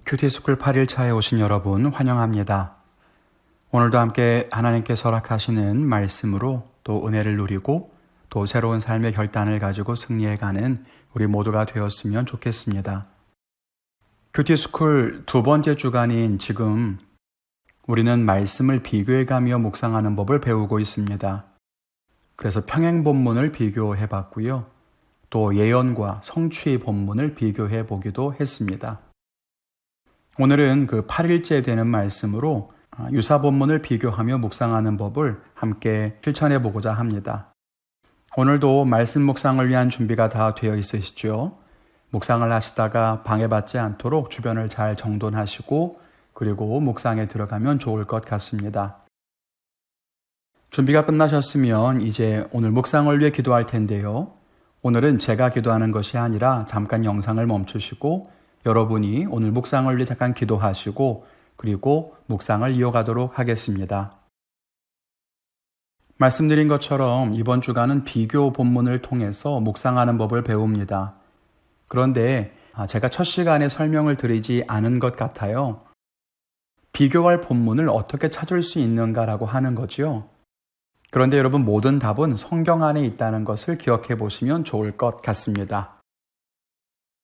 큐티스쿨 8일차에 오신 여러분 환영합니다. 오늘도 함께 하나님께서 허락하시는 말씀으로 또 은혜를 누리고 또 새로운 삶의 결단을 가지고 승리해가는 우리 모두가 되었으면 좋겠습니다. 큐티스쿨 두 번째 주간인 지금 우리는 말씀을 비교해가며 묵상하는 법을 배우고 있습니다. 그래서 평행 본문을 비교해 봤고요. 또 예언과 성취의 본문을 비교해 보기도 했습니다. 오늘은 그 8일째 되는 말씀으로 유사 본문을 비교하며 묵상하는 법을 함께 실천해 보고자 합니다. 오늘도 말씀 묵상을 위한 준비가 다 되어 있으시죠? 묵상을 하시다가 방해받지 않도록 주변을 잘 정돈하시고 그리고 묵상에 들어가면 좋을 것 같습니다. 준비가 끝나셨으면 이제 오늘 묵상을 위해 기도할 텐데요. 오늘은 제가 기도하는 것이 아니라 잠깐 영상을 멈추시고 여러분이 오늘 묵상을 위해 잠깐 기도하시고 그리고 묵상을 이어가도록 하겠습니다. 말씀드린 것처럼 이번 주간은 비교 본문을 통해서 묵상하는 법을 배웁니다. 그런데 제가 첫 시간에 설명을 드리지 않은 것 같아요. 비교할 본문을 어떻게 찾을 수 있는가라고 하는 거죠. 그런데 여러분 모든 답은 성경 안에 있다는 것을 기억해 보시면 좋을 것 같습니다.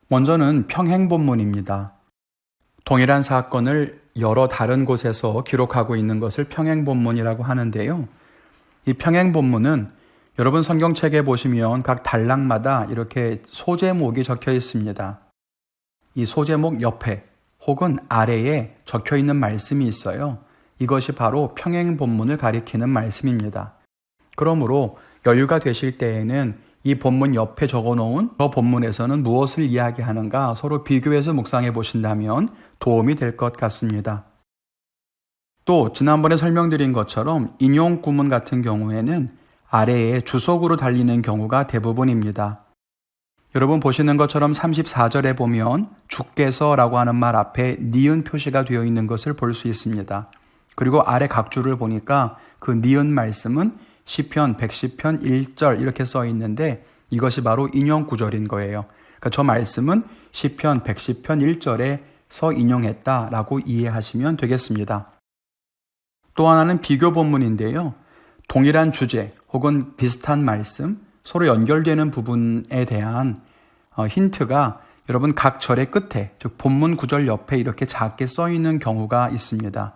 먼저는 평행 본문입니다. 동일한 사건을 여러 다른 곳에서 기록하고 있는 것을 평행 본문이라고 하는데요. 이 평행 본문은 여러분 성경책에 보시면 각 단락마다 이렇게 소제목이 적혀 있습니다. 이 소제목 옆에 혹은 아래에 적혀 있는 말씀이 있어요. 이것이 바로 평행 본문을 가리키는 말씀입니다. 그러므로 여유가 되실 때에는 이 본문 옆에 적어놓은 저 본문에서는 무엇을 이야기하는가 서로 비교해서 묵상해 보신다면 도움이 될 것 같습니다. 또 지난번에 설명드린 것처럼 인용 구문 같은 경우에는 아래에 주석으로 달리는 경우가 대부분입니다. 여러분 보시는 것처럼 34절에 보면 주께서라고 하는 말 앞에 니은 표시가 되어 있는 것을 볼 수 있습니다. 그리고 아래 각 줄을 보니까 그 니은 말씀은 시편 110편 1절 이렇게 써 있는데 이것이 바로 인용 구절인 거예요. 그러니까 저 말씀은 시편 110편 1절에서 인용했다라고 이해하시면 되겠습니다. 또 하나는 비교 본문인데요. 동일한 주제 혹은 비슷한 말씀, 서로 연결되는 부분에 대한 힌트가 여러분 각 절의 끝에, 즉 본문 구절 옆에 이렇게 작게 써 있는 경우가 있습니다.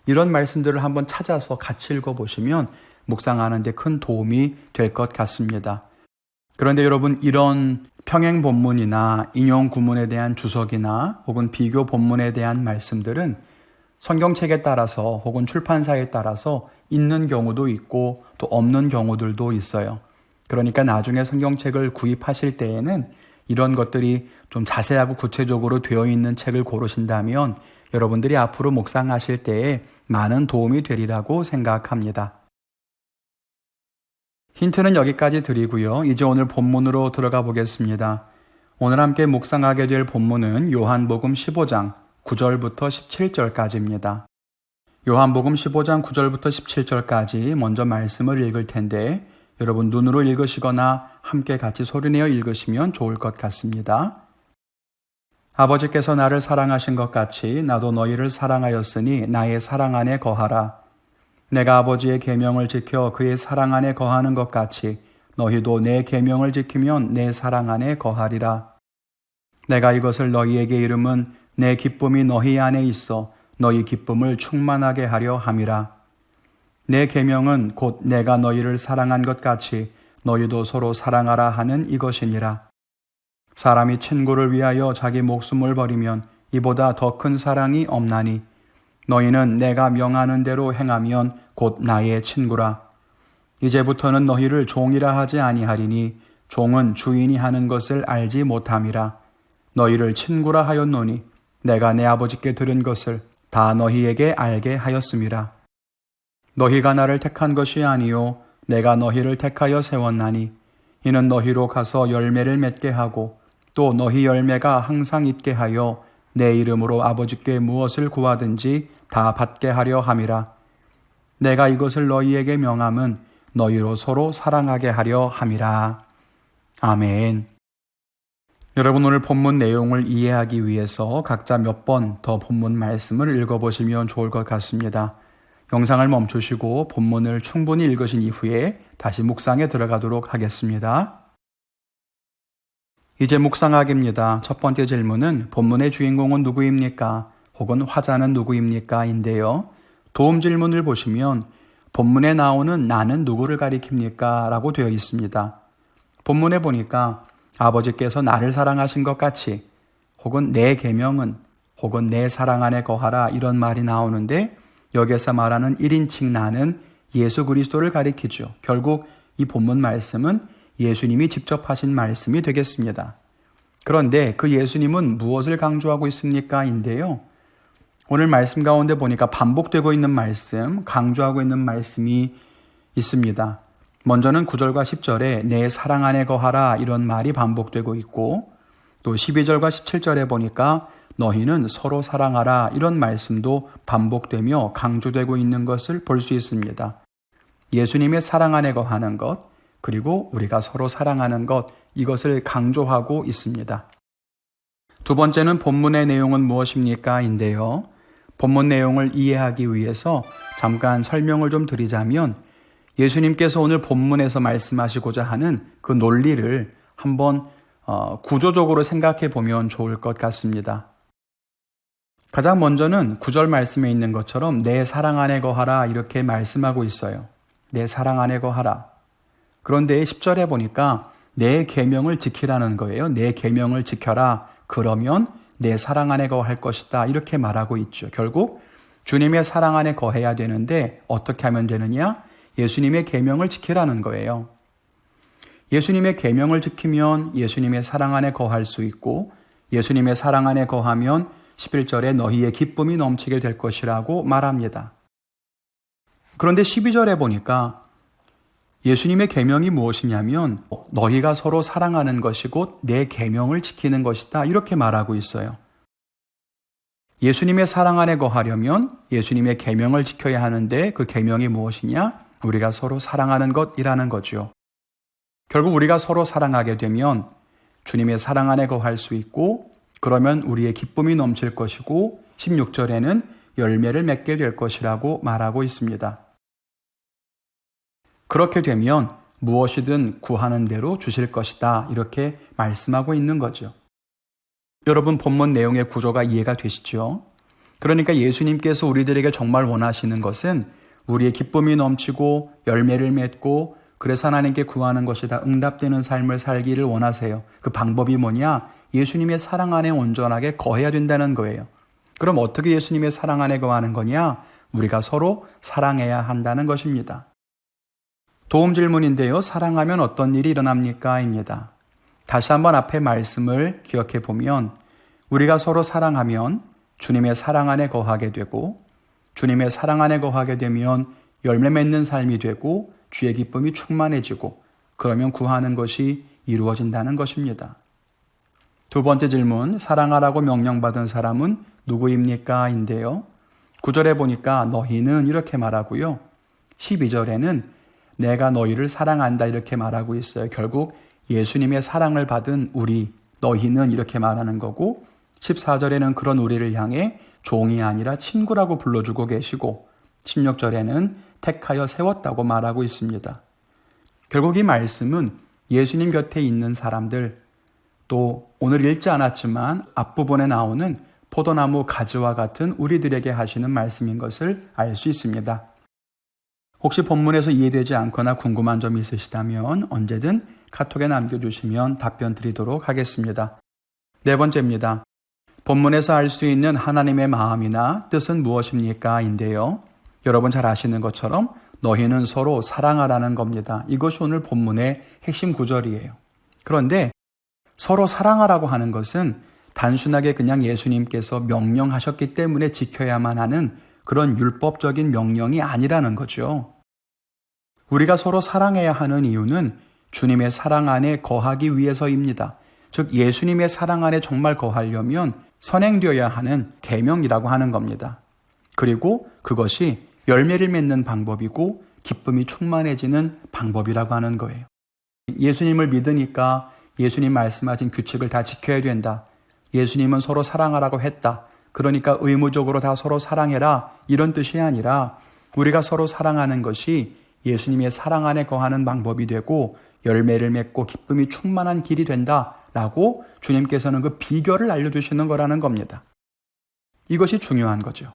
이런 말씀들을 한번 찾아서 같이 읽어보시면 묵상하는 데 큰 도움이 될 것 같습니다. 그런데 여러분 이런 평행 본문이나 인용 구문에 대한 주석이나 혹은 비교 본문에 대한 말씀들은 성경책에 따라서 혹은 출판사에 따라서 있는 경우도 있고 또 없는 경우들도 있어요. 그러니까 나중에 성경책을 구입하실 때에는 이런 것들이 좀 자세하고 구체적으로 되어 있는 책을 고르신다면 여러분들이 앞으로 묵상하실 때에 많은 도움이 되리라고 생각합니다. 힌트는 여기까지 드리고요. 이제 오늘 본문으로 들어가 보겠습니다. 오늘 함께 묵상하게 될 본문은 요한복음 15장 9절부터 17절까지입니다. 요한복음 15장 9절부터 17절까지 먼저 말씀을 읽을 텐데 여러분 눈으로 읽으시거나 함께 같이 소리내어 읽으시면 좋을 것 같습니다. 아버지께서 나를 사랑하신 것 같이 나도 너희를 사랑하였으니 나의 사랑 안에 거하라. 내가 아버지의 계명을 지켜 그의 사랑 안에 거하는 것 같이 너희도 내 계명을 지키면 내 사랑 안에 거하리라. 내가 이것을 너희에게 이름은 내 기쁨이 너희 안에 있어 너희 기쁨을 충만하게 하려 함이라. 내 계명은 곧 내가 너희를 사랑한 것 같이 너희도 서로 사랑하라 하는 이것이니라. 사람이 친구를 위하여 자기 목숨을 버리면 이보다 더 큰 사랑이 없나니 너희는 내가 명하는 대로 행하면 곧 나의 친구라. 이제부터는 너희를 종이라 하지 아니하리니 종은 주인이 하는 것을 알지 못함이라. 너희를 친구라 하였노니 내가 내 아버지께 들은 것을 다 너희에게 알게 하였음이라. 너희가 나를 택한 것이 아니요 내가 너희를 택하여 세웠나니 이는 너희로 가서 열매를 맺게 하고 또 너희 열매가 항상 있게 하여 내 이름으로 아버지께 무엇을 구하든지 다 받게 하려 함이라. 내가 이것을 너희에게 명함은 너희로 서로 사랑하게 하려 함이라. 아멘. 여러분 오늘 본문 내용을 이해하기 위해서 각자 몇 번 더 본문 말씀을 읽어보시면 좋을 것 같습니다. 영상을 멈추시고 본문을 충분히 읽으신 이후에 다시 묵상에 들어가도록 하겠습니다. 이제 묵상하기입니다. 첫 번째 질문은 본문의 주인공은 누구입니까? 혹은 화자는 누구입니까? 인데요. 도움 질문을 보시면 본문에 나오는 나는 누구를 가리킵니까? 라고 되어 있습니다. 본문에 보니까 아버지께서 나를 사랑하신 것 같이 혹은 내 계명은 혹은 내 사랑 안에 거하라 이런 말이 나오는데 여기에서 말하는 1인칭 나는 예수 그리스도를 가리키죠. 결국 이 본문 말씀은 예수님이 직접 하신 말씀이 되겠습니다. 그런데 그 예수님은 무엇을 강조하고 있습니까? 인데요. 오늘 말씀 가운데 보니까 반복되고 있는 말씀, 강조하고 있는 말씀이 있습니다. 먼저는 9절과 10절에 내 사랑 안에 거하라 이런 말이 반복되고 있고 또 12절과 17절에 보니까 너희는 서로 사랑하라 이런 말씀도 반복되며 강조되고 있는 것을 볼 수 있습니다. 예수님의 사랑 안에 거하는 것, 그리고 우리가 서로 사랑하는 것, 이것을 강조하고 있습니다. 두 번째는 본문의 내용은 무엇입니까? 인데요. 본문 내용을 이해하기 위해서 잠깐 설명을 좀 드리자면 예수님께서 오늘 본문에서 말씀하시고자 하는 그 논리를 한번 구조적으로 생각해 보면 좋을 것 같습니다. 가장 먼저는 9절 말씀에 있는 것처럼 내 사랑 안에 거하라 이렇게 말씀하고 있어요. 내 사랑 안에 거하라. 그런데 10절에 보니까 내 계명을 지키라는 거예요. 내 계명을 지켜라. 그러면 내 사랑 안에 거할 것이다. 이렇게 말하고 있죠. 결국 주님의 사랑 안에 거해야 되는데 어떻게 하면 되느냐? 예수님의 계명을 지키라는 거예요. 예수님의 계명을 지키면 예수님의 사랑 안에 거할 수 있고 예수님의 사랑 안에 거하면 11절에 너희의 기쁨이 넘치게 될 것이라고 말합니다. 그런데 12절에 보니까 예수님의 계명이 무엇이냐면 너희가 서로 사랑하는 것이 곧 내 계명을 지키는 것이다. 이렇게 말하고 있어요. 예수님의 사랑 안에 거하려면 예수님의 계명을 지켜야 하는데 그 계명이 무엇이냐? 우리가 서로 사랑하는 것이라는 거죠. 결국 우리가 서로 사랑하게 되면 주님의 사랑 안에 거할 수 있고 그러면 우리의 기쁨이 넘칠 것이고 16절에는 열매를 맺게 될 것이라고 말하고 있습니다. 그렇게 되면 무엇이든 구하는 대로 주실 것이다. 이렇게 말씀하고 있는 거죠. 여러분 본문 내용의 구조가 이해가 되시죠? 그러니까 예수님께서 우리들에게 정말 원하시는 것은 우리의 기쁨이 넘치고 열매를 맺고 그래서 하나님께 구하는 것이 다 응답되는 삶을 살기를 원하세요. 그 방법이 뭐냐? 예수님의 사랑 안에 온전하게 거해야 된다는 거예요. 그럼 어떻게 예수님의 사랑 안에 거하는 거냐? 우리가 서로 사랑해야 한다는 것입니다. 도움 질문인데요. 사랑하면 어떤 일이 일어납니까? 입니다. 다시 한번 앞에 말씀을 기억해 보면 우리가 서로 사랑하면 주님의 사랑 안에 거하게 되고 주님의 사랑 안에 거하게 되면 열매 맺는 삶이 되고 주의 기쁨이 충만해지고 그러면 구하는 것이 이루어진다는 것입니다. 두 번째 질문, 사랑하라고 명령받은 사람은 누구입니까? 인데요. 9절에 보니까 너희는 이렇게 말하고요. 12절에는 내가 너희를 사랑한다 이렇게 말하고 있어요. 결국 예수님의 사랑을 받은 우리, 너희는 이렇게 말하는 거고 14절에는 그런 우리를 향해 종이 아니라 친구라고 불러주고 계시고 16절에는 택하여 세웠다고 말하고 있습니다. 결국 이 말씀은 예수님 곁에 있는 사람들, 또 오늘 읽지 않았지만 앞부분에 나오는 포도나무 가지와 같은 우리들에게 하시는 말씀인 것을 알 수 있습니다. 혹시 본문에서 이해되지 않거나 궁금한 점이 있으시다면 언제든 카톡에 남겨주시면 답변 드리도록 하겠습니다. 네 번째입니다. 본문에서 알 수 있는 하나님의 마음이나 뜻은 무엇입니까? 인데요. 여러분 잘 아시는 것처럼 너희는 서로 사랑하라는 겁니다. 이것이 오늘 본문의 핵심 구절이에요. 그런데 서로 사랑하라고 하는 것은 단순하게 그냥 예수님께서 명령하셨기 때문에 지켜야만 하는 그런 율법적인 명령이 아니라는 거죠. 우리가 서로 사랑해야 하는 이유는 주님의 사랑 안에 거하기 위해서입니다. 즉 예수님의 사랑 안에 정말 거하려면 선행되어야 하는 계명이라고 하는 겁니다. 그리고 그것이 열매를 맺는 방법이고 기쁨이 충만해지는 방법이라고 하는 거예요. 예수님을 믿으니까 예수님 말씀하신 규칙을 다 지켜야 된다. 예수님은 서로 사랑하라고 했다. 그러니까 의무적으로 다 서로 사랑해라. 이런 뜻이 아니라 우리가 서로 사랑하는 것이 예수님의 사랑 안에 거하는 방법이 되고 열매를 맺고 기쁨이 충만한 길이 된다라고 주님께서는 그 비결을 알려주시는 거라는 겁니다. 이것이 중요한 거죠.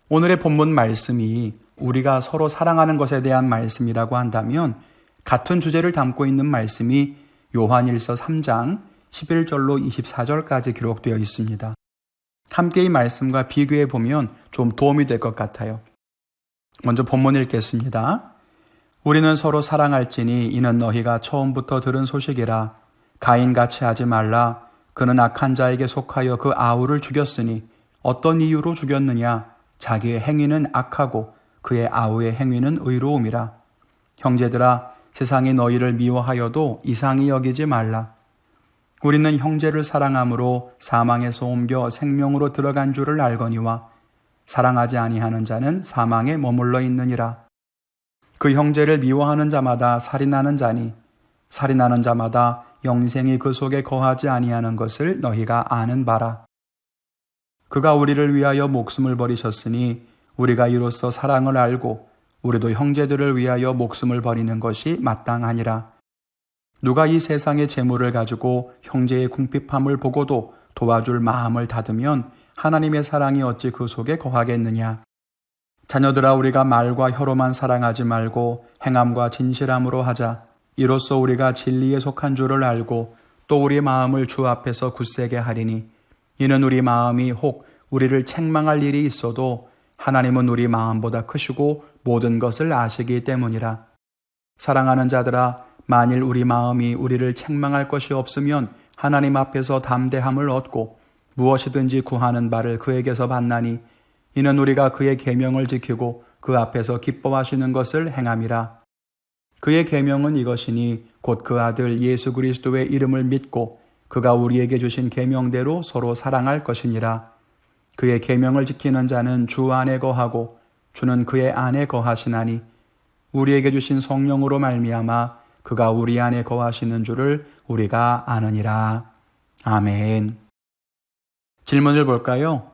오늘의 본문 말씀이 우리가 서로 사랑하는 것에 대한 말씀이라고 한다면 같은 주제를 담고 있는 말씀이 요한일서 3장 11절로 24절까지 기록되어 있습니다. 함께 이 말씀과 비교해 보면 좀 도움이 될 것 같아요. 먼저 본문 읽겠습니다. 우리는 서로 사랑할지니 이는 너희가 처음부터 들은 소식이라. 가인같이 하지 말라. 그는 악한 자에게 속하여 그 아우를 죽였으니 어떤 이유로 죽였느냐? 자기의 행위는 악하고 그의 아우의 행위는 의로움이라. 형제들아, 세상이 너희를 미워하여도 이상히 여기지 말라. 우리는 형제를 사랑함으로 사망에서 옮겨 생명으로 들어간 줄을 알거니와 사랑하지 아니하는 자는 사망에 머물러 있느니라. 그 형제를 미워하는 자마다 살인하는 자니 살인하는 자마다 영생이 그 속에 거하지 아니하는 것을 너희가 아는 바라. 그가 우리를 위하여 목숨을 버리셨으니 우리가 이로써 사랑을 알고 우리도 형제들을 위하여 목숨을 버리는 것이 마땅하니라. 누가 이 세상의 재물을 가지고 형제의 궁핍함을 보고도 도와줄 마음을 닫으면 하나님의 사랑이 어찌 그 속에 거하겠느냐. 자녀들아, 우리가 말과 혀로만 사랑하지 말고 행함과 진실함으로 하자. 이로써 우리가 진리에 속한 줄을 알고 또 우리 마음을 주 앞에서 굳세게 하리니 이는 우리 마음이 혹 우리를 책망할 일이 있어도 하나님은 우리 마음보다 크시고 모든 것을 아시기 때문이라. 사랑하는 자들아, 만일 우리 마음이 우리를 책망할 것이 없으면 하나님 앞에서 담대함을 얻고 무엇이든지 구하는 바를 그에게서 받나니 이는 우리가 그의 계명을 지키고 그 앞에서 기뻐하시는 것을 행함이라. 그의 계명은 이것이니 곧 그 아들 예수 그리스도의 이름을 믿고 그가 우리에게 주신 계명대로 서로 사랑할 것이니라. 그의 계명을 지키는 자는 주 안에 거하고 주는 그의 안에 거하시나니 우리에게 주신 성령으로 말미암아 그가 우리 안에 거하시는 줄을 우리가 아느니라. 아멘. 질문을 볼까요?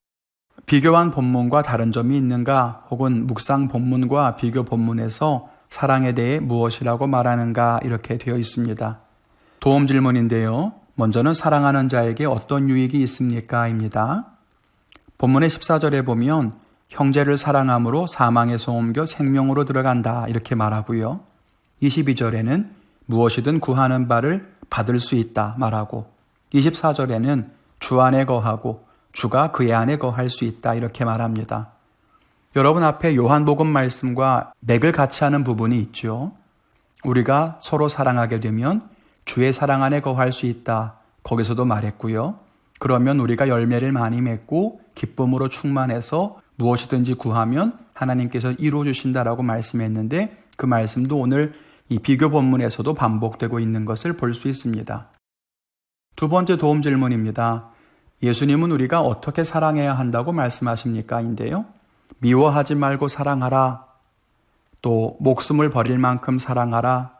비교한 본문과 다른 점이 있는가? 혹은 묵상 본문과 비교 본문에서 사랑에 대해 무엇이라고 말하는가? 이렇게 되어 있습니다. 도움 질문인데요. 먼저는 사랑하는 자에게 어떤 유익이 있습니까? 입니다. 본문의 14절에 보면 형제를 사랑함으로 사망에서 옮겨 생명으로 들어간다 이렇게 말하고요. 22절에는 무엇이든 구하는 바를 받을 수 있다 말하고 24절에는 주 안에 거하고 주가 그의 안에 거할 수 있다 이렇게 말합니다. 여러분 앞에 요한복음 말씀과 맥을 같이 하는 부분이 있죠. 우리가 서로 사랑하게 되면 주의 사랑 안에 거할 수 있다. 거기서도 말했고요. 그러면 우리가 열매를 많이 맺고 기쁨으로 충만해서 무엇이든지 구하면 하나님께서 이루어 주신다라고 말씀했는데 그 말씀도 오늘 이 비교 본문에서도 반복되고 있는 것을 볼 수 있습니다. 두 번째 도움 질문입니다. 예수님은 우리가 어떻게 사랑해야 한다고 말씀하십니까? 인데요. 미워하지 말고 사랑하라. 또 목숨을 버릴 만큼 사랑하라.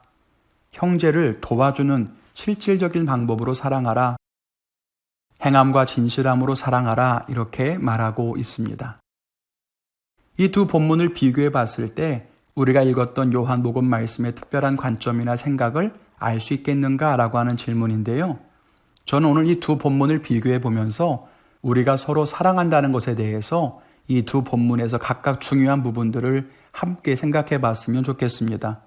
형제를 도와주는 실질적인 방법으로 사랑하라. 행함과 진실함으로 사랑하라. 이렇게 말하고 있습니다. 이 두 본문을 비교해 봤을 때 우리가 읽었던 요한복음 말씀의 특별한 관점이나 생각을 알 수 있겠는가라고 하는 질문인데요. 저는 오늘 이 두 본문을 비교해 보면서 우리가 서로 사랑한다는 것에 대해서 이 두 본문에서 각각 중요한 부분들을 함께 생각해 봤으면 좋겠습니다.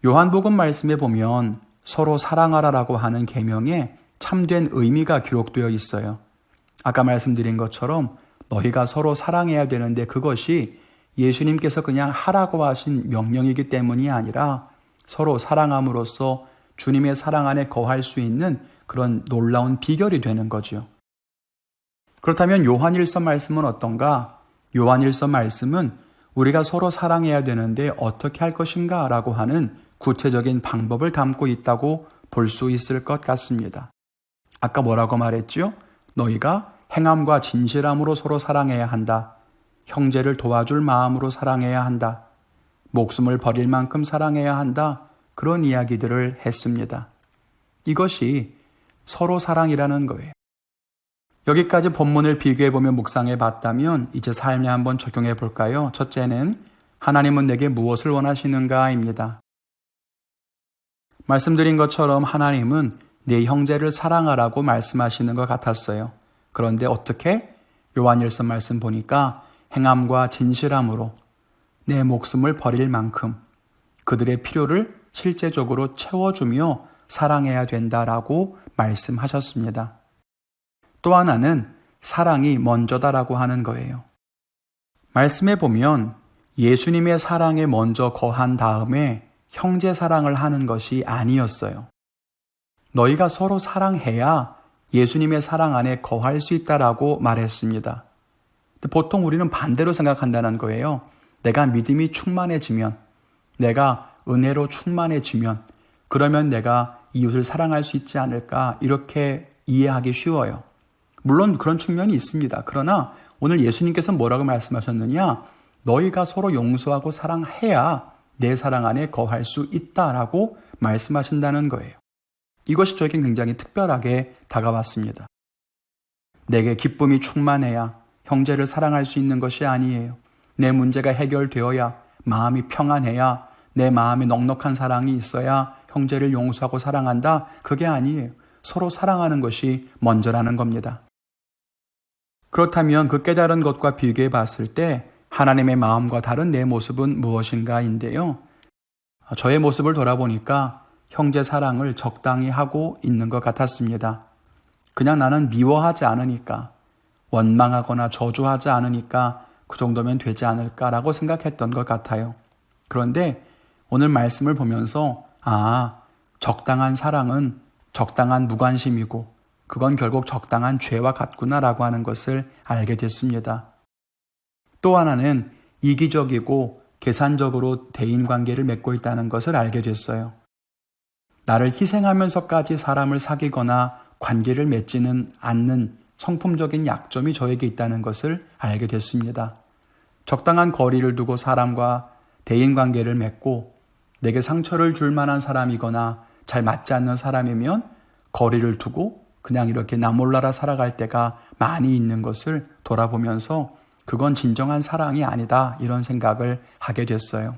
요한복음 말씀에 보면 서로 사랑하라라고 하는 계명에 참된 의미가 기록되어 있어요. 아까 말씀드린 것처럼 너희가 서로 사랑해야 되는데 그것이 예수님께서 그냥 하라고 하신 명령이기 때문이 아니라 서로 사랑함으로써 주님의 사랑 안에 거할 수 있는 그런 놀라운 비결이 되는 거죠. 그렇다면 요한일서 말씀은 어떤가? 요한일서 말씀은 우리가 서로 사랑해야 되는데 어떻게 할 것인가 라고 하는 구체적인 방법을 담고 있다고 볼 수 있을 것 같습니다. 아까 뭐라고 말했죠? 너희가 행함과 진실함으로 서로 사랑해야 한다. 형제를 도와줄 마음으로 사랑해야 한다. 목숨을 버릴 만큼 사랑해야 한다. 그런 이야기들을 했습니다. 이것이 서로 사랑이라는 거예요. 여기까지 본문을 비교해보며 묵상해 봤다면 이제 삶에 한번 적용해 볼까요? 첫째는 하나님은 내게 무엇을 원하시는가입니다. 말씀드린 것처럼 하나님은 내 형제를 사랑하라고 말씀하시는 것 같았어요. 그런데 어떻게? 요한일서 말씀 보니까 행함과 진실함으로 내 목숨을 버릴 만큼 그들의 필요를 실제적으로 채워주며 사랑해야 된다라고 말씀하셨습니다. 또 하나는 사랑이 먼저다라고 하는 거예요. 말씀에 보면 예수님의 사랑에 먼저 거한 다음에 형제 사랑을 하는 것이 아니었어요. 너희가 서로 사랑해야 예수님의 사랑 안에 거할 수 있다라고 말했습니다. 보통 우리는 반대로 생각한다는 거예요. 내가 믿음이 충만해지면, 내가 은혜로 충만해지면, 그러면 내가 이웃을 사랑할 수 있지 않을까 이렇게 이해하기 쉬워요. 물론 그런 측면이 있습니다. 그러나 오늘 예수님께서 뭐라고 말씀하셨느냐? 너희가 서로 용서하고 사랑해야 내 사랑 안에 거할 수 있다라고 말씀하신다는 거예요. 이것이 저에겐 굉장히 특별하게 다가왔습니다. 내게 기쁨이 충만해야 형제를 사랑할 수 있는 것이 아니에요. 내 문제가 해결되어야, 마음이 평안해야, 내 마음에 넉넉한 사랑이 있어야 형제를 용서하고 사랑한다? 그게 아니에요. 서로 사랑하는 것이 먼저라는 겁니다. 그렇다면 그 깨달은 것과 비교해 봤을 때 하나님의 마음과 다른 내 모습은 무엇인가인데요. 저의 모습을 돌아보니까 형제 사랑을 적당히 하고 있는 것 같았습니다. 그냥 나는 미워하지 않으니까, 원망하거나 저주하지 않으니까 그 정도면 되지 않을까라고 생각했던 것 같아요. 그런데 오늘 말씀을 보면서 적당한 사랑은 적당한 무관심이고 그건 결국 적당한 죄와 같구나라고 하는 것을 알게 됐습니다. 또 하나는 이기적이고 계산적으로 대인관계를 맺고 있다는 것을 알게 됐어요. 나를 희생하면서까지 사람을 사귀거나 관계를 맺지는 않는 성품적인 약점이 저에게 있다는 것을 알게 됐습니다. 적당한 거리를 두고 사람과 대인관계를 맺고 내게 상처를 줄 만한 사람이거나 잘 맞지 않는 사람이면 거리를 두고 그냥 이렇게 나 몰라라 살아갈 때가 많이 있는 것을 돌아보면서 그건 진정한 사랑이 아니다 이런 생각을 하게 됐어요.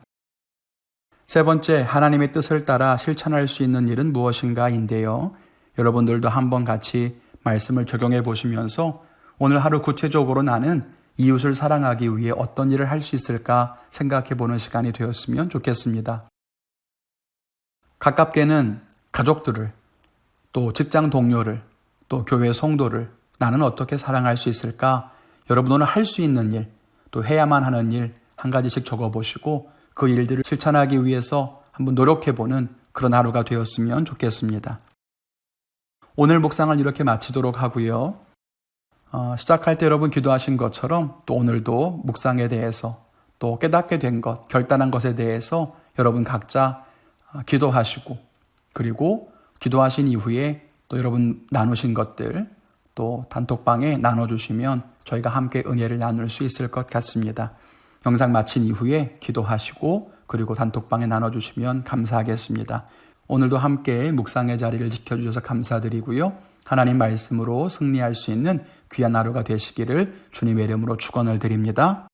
세 번째, 하나님의 뜻을 따라 실천할 수 있는 일은 무엇인가인데요. 여러분들도 한번 같이 말씀을 적용해 보시면서 오늘 하루 구체적으로 나는 이웃을 사랑하기 위해 어떤 일을 할 수 있을까 생각해 보는 시간이 되었으면 좋겠습니다. 가깝게는 가족들을, 또 직장 동료를, 또 교회 성도를 나는 어떻게 사랑할 수 있을까? 여러분 오늘 할 수 있는 일, 또 해야만 하는 일 한 가지씩 적어보시고 그 일들을 실천하기 위해서 한번 노력해보는 그런 하루가 되었으면 좋겠습니다. 오늘 묵상을 이렇게 마치도록 하고요. 시작할 때 여러분 기도하신 것처럼 또 오늘도 묵상에 대해서 또 깨닫게 된 것, 결단한 것에 대해서 여러분 각자 기도하시고 그리고 기도하신 이후에 또 여러분 나누신 것들 또 단톡방에 나눠주시면 저희가 함께 은혜를 나눌 수 있을 것 같습니다. 영상 마친 이후에 기도하시고 그리고 단톡방에 나눠주시면 감사하겠습니다. 오늘도 함께 묵상의 자리를 지켜주셔서 감사드리고요. 하나님 말씀으로 승리할 수 있는 귀한 하루가 되시기를 주님의 이름으로 축원을 드립니다.